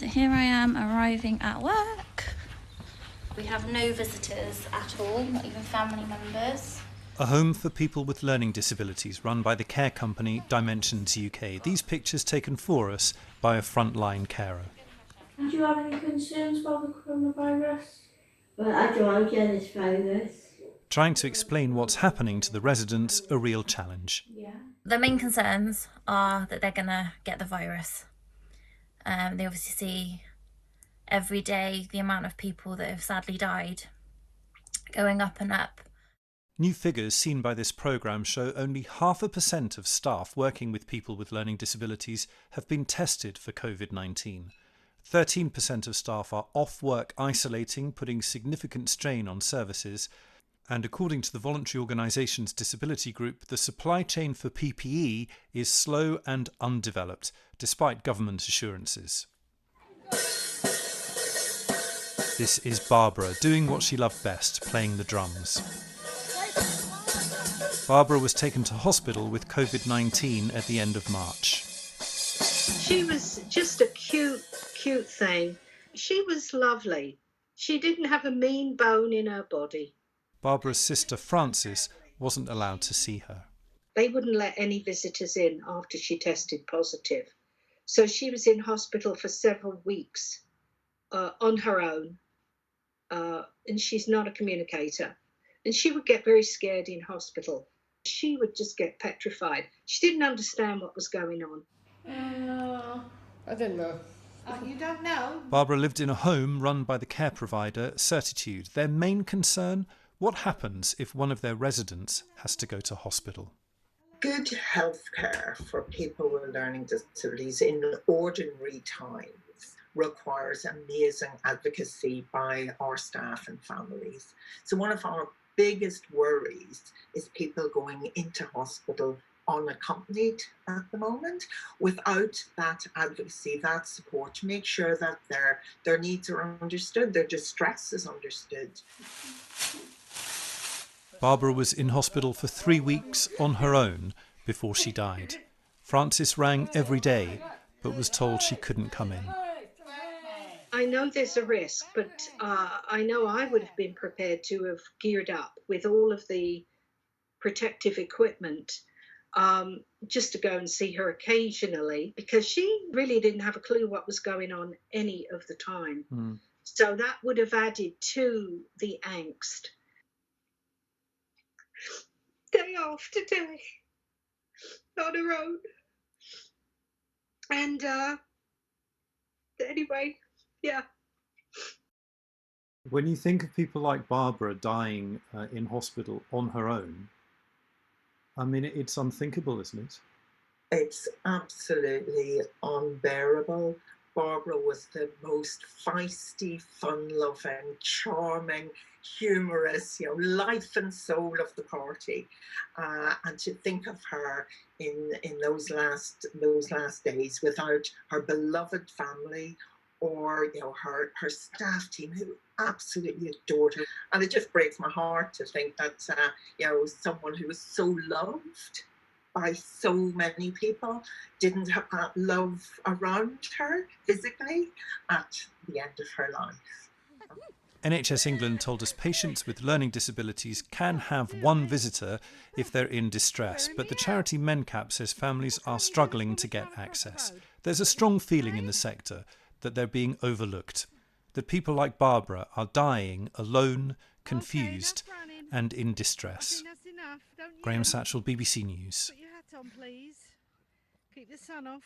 So here I am arriving at work. We have no visitors at all, not even family members. A home for people with learning disabilities run by the care company Dimensions UK. These pictures taken for us by a frontline carer. Do you have any concerns about the coronavirus? Well, I don't want to get this virus. Trying to explain what's happening to the residents, a real challenge. The main concerns are that they're going to get the virus. They obviously see every day the amount of people that have sadly died going up and up. New figures seen by this programme show only 0.5% of staff working with people with learning disabilities have been tested for COVID-19. 13% of staff are off work isolating, putting significant strain on services. And according to the voluntary organisation's disability group, the supply chain for PPE is slow and undeveloped, despite government assurances. This is Barbara, doing what she loved best, playing the drums. Barbara was taken to hospital with COVID-19 at the end of March. She was just a cute thing. She was lovely. She didn't have a mean bone in her body. Barbara's sister Frances wasn't allowed to see her. They wouldn't let any visitors in after she tested positive. So she was in hospital for several weeks on her own. And she's not a communicator. And she would get very scared in hospital. She would just get petrified. She didn't understand what was going on. I don't know. You don't know? Barbara lived in a home run by the care provider Certitude. Their main concern: what happens if one of their residents has to go to hospital? Good health care for people with learning disabilities in ordinary times requires amazing advocacy by our staff and families. So one of our biggest worries is people going into hospital unaccompanied at the moment, without that advocacy, that support to make sure that their needs are understood, their distress is understood. Barbara was in hospital for 3 weeks on her own before she died. Frances rang every day, but was told she couldn't come in. I know there's a risk, but I know I would have been prepared to have geared up with all of the protective equipment just to go and see her occasionally, because she really didn't have a clue what was going on any of the time. So that would have added to the angst. Day after day, on her own. And anyway, yeah. When you think of people like Barbara dying in hospital on her own, I mean, it's unthinkable, isn't it? It's absolutely unbearable. Barbara was the most feisty, fun-loving, charming, humorous, life and soul of the party. And to think of her in those last days without her beloved family or her staff team who absolutely adored her. And it just breaks my heart to think that someone who was so loved by so many people didn't have that love around her physically at the end of her life. NHS England told us patients with learning disabilities can have one visitor if they're in distress, but the charity MenCap says families are struggling to get access. There's a strong feeling in the sector that they're being overlooked, that people like Barbara are dying alone, confused and in distress. Graham Satchell, BBC News. Put your hat on, please. Keep the sun off.